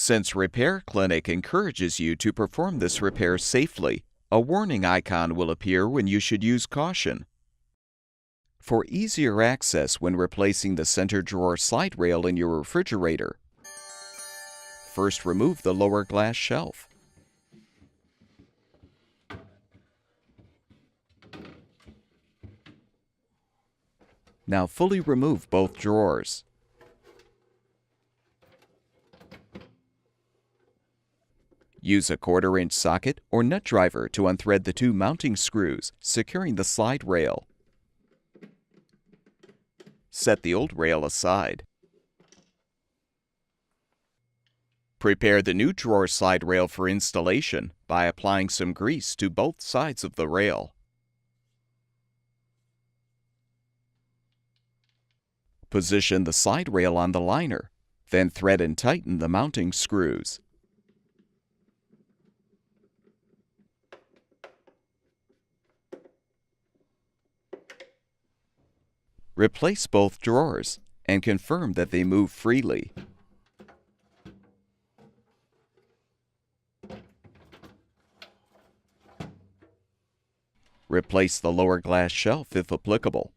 Since Repair Clinic encourages you to perform this repair safely, a warning icon will appear when you should use caution. For easier access when replacing the center drawer slide rail in your refrigerator, first remove the lower glass shelf. Now fully remove both drawers. Use a 1/4-inch socket or nut driver to unthread the 2 mounting screws, securing the slide rail. Set the old rail aside. Prepare the new drawer slide rail for installation by applying some grease to both sides of the rail. Position the slide rail on the liner, then thread and tighten the mounting screws. Replace both drawers and confirm that they move freely. Replace the lower glass shelf if applicable.